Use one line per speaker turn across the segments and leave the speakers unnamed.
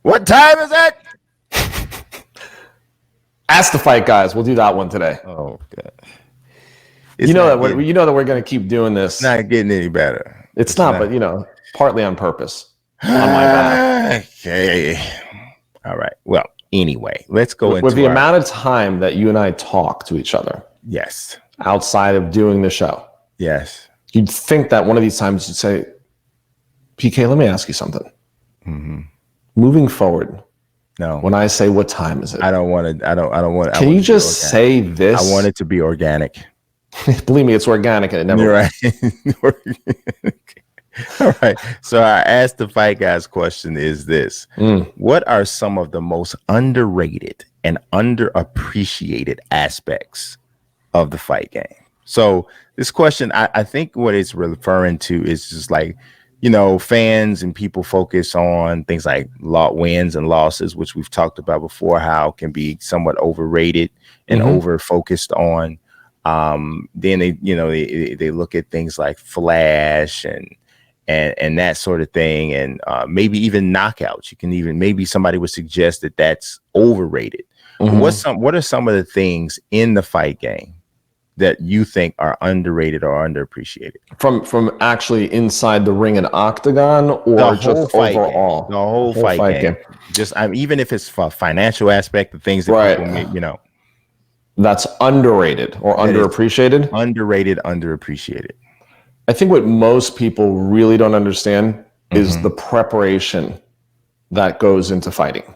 What time is it?
Ask the Fight Guys. We'll do that one today.
Oh God!
You know that we're going to keep doing this.
It's not getting any better.
It's not, but partly on purpose. On my behalf.
Okay. All right. Well, anyway, let's go into
with the amount of time that you and I talk to each other.
Yes.
Outside of doing the show.
Yes.
You'd think that one of these times you'd say, PK, let me ask you something. Mm-hmm. Moving forward.
No.
When I say what time is it?
I don't want to. I don't want.
Can you just say this?
I want it to be organic.
Believe me, it's organic and it never.
You're right. All right. So I asked the Fight Guys question is this. What are some of the most underrated and underappreciated aspects of the fight game? So this question, I think what it's referring to is just like, fans and people focus on things like wins and losses, which we've talked about before, how it can be somewhat overrated and over focused on. Then they look at things like flash and that sort of thing, and maybe even knockouts. You can even maybe somebody would suggest that that's overrated. What are some of the things in the fight game that you think are underrated or underappreciated? From
actually inside the ring and octagon, or just overall?
The whole fight game. Just even if it's for financial aspect, the things that people make,
that's underrated or underappreciated.
Underrated, underappreciated.
I think what most people really don't understand is the preparation that goes into fighting.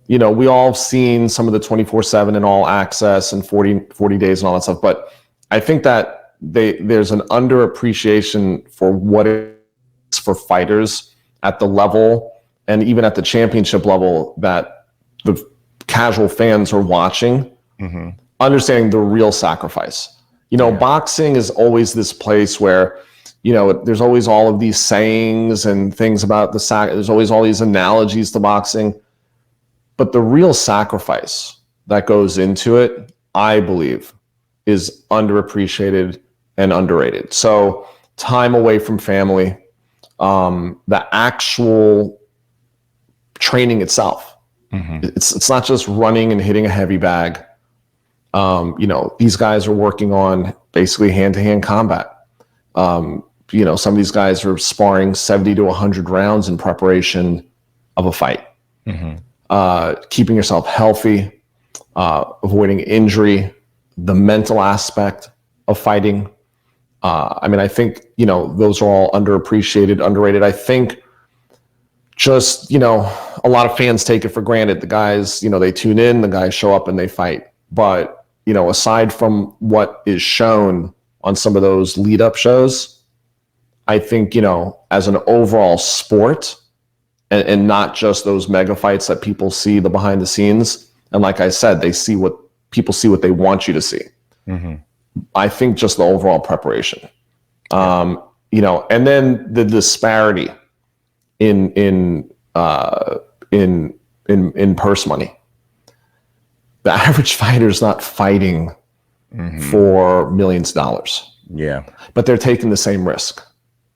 We all have seen some of the 24/7 and all access and 40 days and all that stuff. But I think that there's an underappreciation for what it's for fighters at the level and even at the championship level that the casual fans are watching, understanding the real sacrifice. Boxing is always this place where, there's always all of these sayings and things about there's always all these analogies to boxing. But the real sacrifice that goes into it, I believe, is underappreciated and underrated. So time away from family, the actual training itself. It's not just running and hitting a heavy bag. These guys are working on basically hand-to-hand combat. Some of these guys are sparring 70 to 100 rounds in preparation of a fight. Keeping yourself healthy, avoiding injury, the mental aspect of fighting. I think, those are all underappreciated, underrated. I think just, a lot of fans take it for granted. The guys, they tune in, the guys show up and they fight. But, aside from what is shown on some of those lead up shows, I think, as an overall sport, and not just those mega fights that people see the behind the scenes. And like I said, people see what they want you to see. I think just the overall preparation, and then the disparity in purse money. The average fighter is not fighting for millions of dollars.
Yeah.
But they're taking the same risk.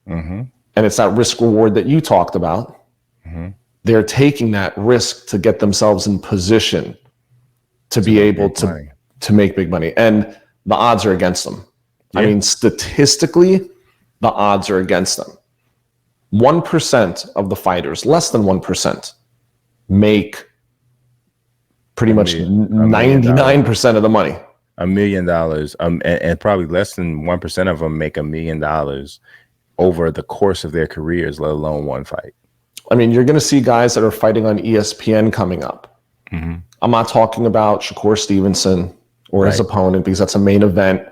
And it's that risk reward that you talked about. They're taking that risk to get themselves in position to be able to make big money. And the odds are against them. Yeah. Statistically, the odds are against them. 1% of the fighters, less than 1%, make pretty much 99% of the money.
$1 million. And probably less than 1% of them make $1 million over the course of their careers, let alone one fight.
You're going to see guys that are fighting on ESPN coming up. I'm not talking about Shakur Stevenson or his opponent because that's a main event.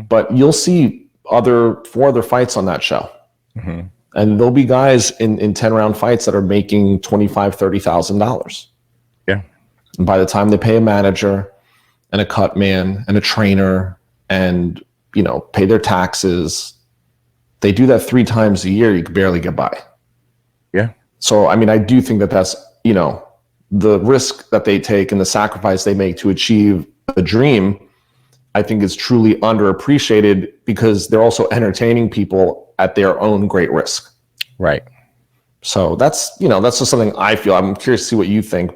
But you'll see 4 other fights on that show. And there'll be guys in 10-round fights that are making $25,000, $30,000.
Yeah.
And by the time they pay a manager and a cut man and a trainer and, pay their taxes, they do that 3 times a year, you can barely get by.
Yeah.
So, I do think that that's, the risk that they take and the sacrifice they make to achieve a dream, I think is truly underappreciated because they're also entertaining people at their own great risk.
Right.
So that's just something I feel. I'm curious to see what you think.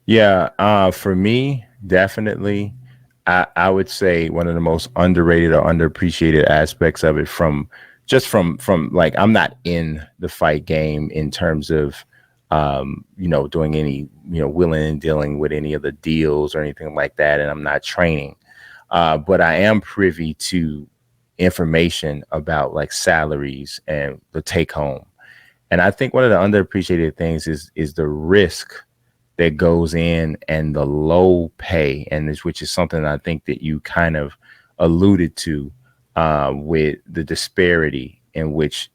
Yeah, for me, definitely, I would say one of the most underrated or underappreciated aspects of it from like I'm not in the fight game in terms of doing any willing and dealing with any of the deals or anything like that, and I'm not training, but I am privy to information about like salaries and the take home. And I think one of the underappreciated things is the risk that goes in and the low pay, and which is something I think that you kind of alluded to with the disparity in which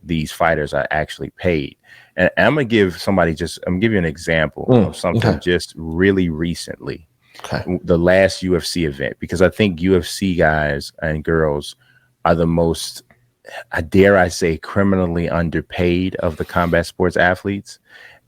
these fighters are actually paid. And I'm gonna give you an example of something just really recently.
Okay.
The last UFC event, because I think UFC guys and girls are the most, I dare I say, criminally underpaid of the combat sports athletes.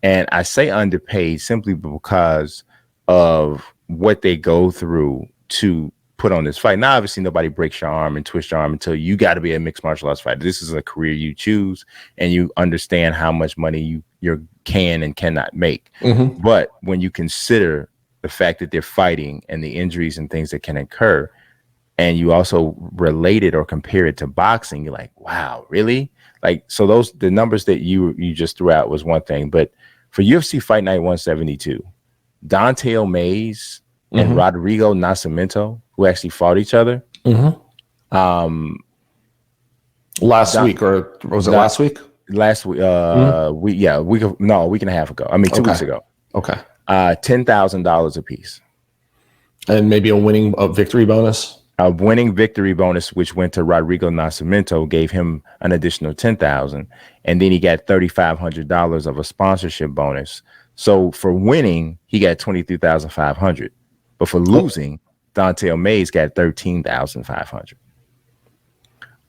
And I say underpaid simply because of what they go through to put on this fight. Now, obviously, nobody breaks your arm and twists your arm until you got to be a mixed martial arts fighter. This is a career you choose, and you understand how much money you can and cannot make. But when you consider the fact that they're fighting and the injuries and things that can occur, and you also relate it or compare it to boxing, you're like, wow, really? Like, so the numbers that you just threw out was one thing, but for UFC Fight Night 172, Dante Mays and Rodrigo Nascimento, who actually fought each other,
last week, or was it last week?
Last week, a week and a half ago. I mean, 2 weeks ago.
Okay.
$10,000 a piece.
And maybe a victory bonus?
A winning victory bonus, which went to Rodrigo Nascimento, gave him an additional $10,000, and then he got $3,500 of a sponsorship bonus. So for winning, he got $23,500, but for losing, Dante Mays got $13,500.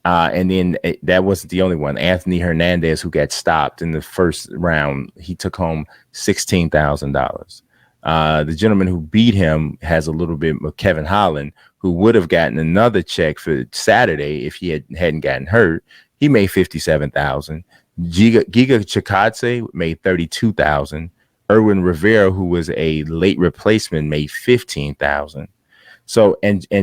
And then that wasn't the only one. Anthony Hernandez, who got stopped in the first round, he took home $16,000. The gentleman who beat him has a little bit of Kevin Holland, who would have gotten another check for Saturday if he hadn't gotten hurt. He made $57,000. Giga Chikadze made $32,000. Erwin Rivera, who was a late replacement, made $15,000. So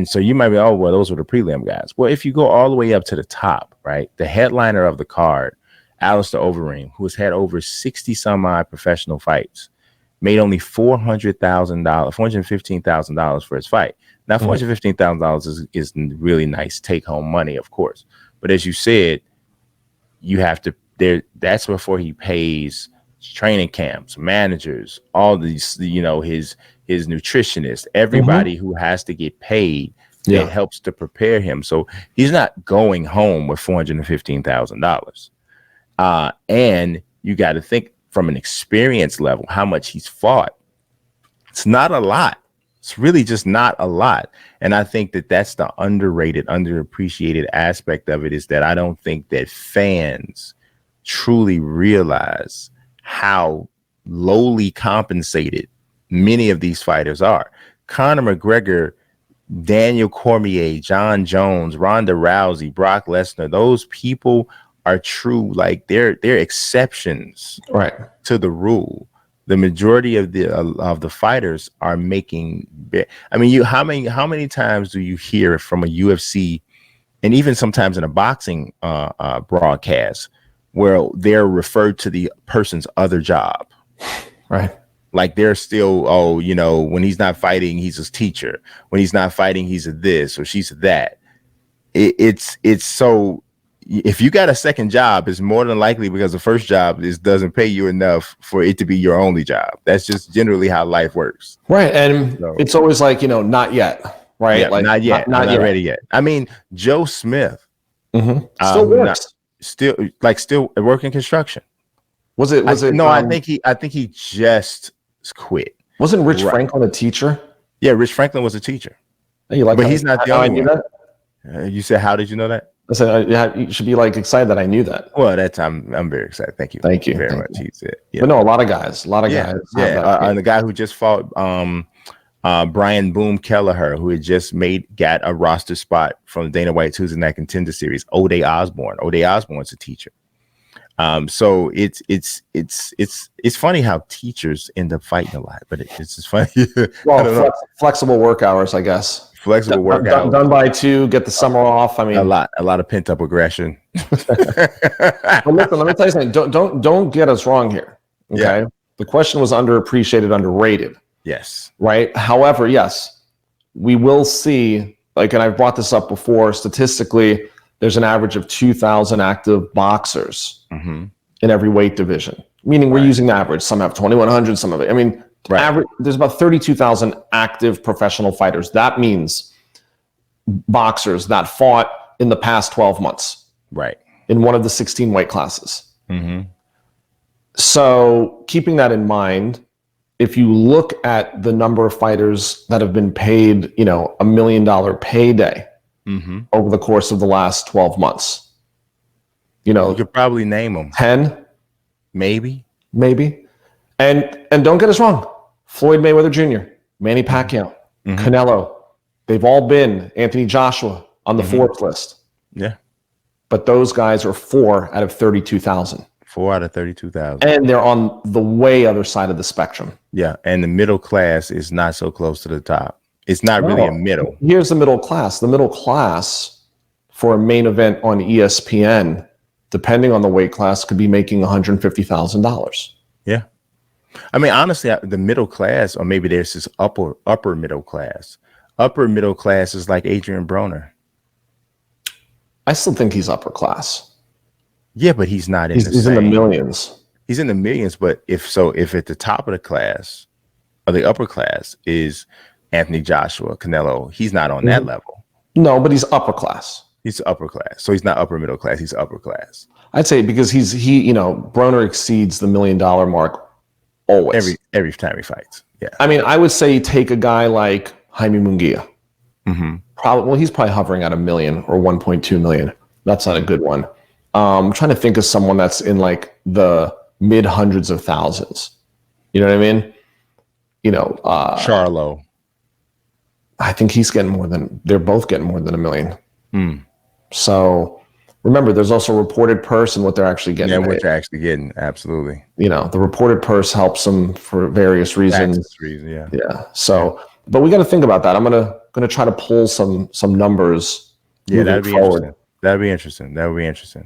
so you might be, oh, well, those were the prelim guys. Well, if you go all the way up to the top, right, the headliner of the card, Alistair Overeem, who has had over 60 some odd professional fights, made only $415,000 for his fight. Now, $415,000 is really nice take home money, of course. But as you said, you have to that's before he pays training camps, managers, all these, his nutritionist, everybody who has to get paid. It helps to prepare him. So he's not going home with $415,000. And you got to think from an experience level, how much he's fought. It's not a lot. It's really just not a lot. And I think that that's the underrated, underappreciated aspect of it, is that I don't think that fans truly realize how lowly compensated many of these fighters are. Conor McGregor, Daniel Cormier, John Jones, Ronda Rousey, Brock Lesnar, those people are true, like they're exceptions,
right,
to the rule. The majority of the fighters are making. I mean, how many times do you hear from a UFC, and even sometimes in a boxing broadcast, where they're referred to the person's other job,
right?
Like they're still, when he's not fighting, he's his teacher. When he's not fighting, he's a this or she's a that. It's so. If you got a second job, it's more than likely because the first job doesn't pay you enough for it to be your only job. That's just generally how life works.
Right. And it's always like, not yet. Right.
Yeah,
like
not yet. Not ready yet. I mean, Joe Smith
still works.
Still working construction.
Was it?
No, I think he just quit.
Wasn't Rich Franklin a teacher?
Yeah, Rich Franklin was a teacher.
But
he's not the only one. You said, how did you know that?
I said, you should be excited that I knew that.
Well, I'm very excited. Thank you very much. He said,
but no, a lot of guys.
Yeah, and the guy who just fought Brian Boom Kelleher, who had just got a roster spot from Dana White Tuesday Night Contender Series. O'Day Osborne. O'Day Osborne's a teacher. So it's funny how teachers end up fighting a lot, but it's just funny. I
Well,
don't know.
flexible work hours, I guess.
Flexible work hours.
Done by 2, get the summer off. I mean,
a lot of pent up aggression.
but listen, let me tell you something. Don't get us wrong here. Okay.
Yeah.
The question was underappreciated, underrated.
Yes.
Right. However, yes, we will see, like, and I've brought this up before, statistically, there's an average of 2,000 active boxers in every weight division, meaning we're using the average. Some have 2,100, some of it. I mean, average, there's about 32,000 active professional fighters. That means boxers that fought in the past 12 months.
Right.
In one of the 16 weight classes. So keeping that in mind, if you look at the number of fighters that have been paid, $1 million payday over the course of the last 12 months,
you could probably name them
10,
maybe.
And don't get us wrong, Floyd Mayweather Jr., Manny Pacquiao, Canelo, they've all been Anthony Joshua on the Forbes list.
Yeah.
But those guys are 4 out of 32,000.
4 out of 32,000.
And they're on the way other side of the spectrum.
Yeah. And the middle class is not so close to the top. It's not really a middle.
Here's the middle class. The middle class for a main event on ESPN, depending on the weight class, could be making $150,000.
Yeah. I mean, honestly, the middle class, or maybe there's this upper middle class. Upper middle class is like Adrian Broner.
I still think he's upper class.
Yeah, but he's not in
he's in the millions.
He's in the millions, but if at the top of the class or the upper class is Anthony Joshua, Canelo, he's not on that level.
No, but he's upper class.
He's upper class. So he's not upper middle class, he's upper class.
I'd say because Broner exceeds the $1 million mark always.
Every time he fights. Yeah.
I mean, I would say take a guy like Jaime Munguia. He's probably hovering at $1 million or 1.2 million. That's not a good one. I'm trying to think of someone that's in like the mid hundreds of thousands. You know what I mean?
Charlo.
I think they're both getting more than $1 million. So remember, there's also reported purse and what they're actually getting.
Yeah, what they're actually getting. Absolutely.
The reported purse helps them for various reasons. Yeah. So, but we got to think about that. I'm gonna try to pull some numbers.
Yeah, that'd be interesting. That would be interesting.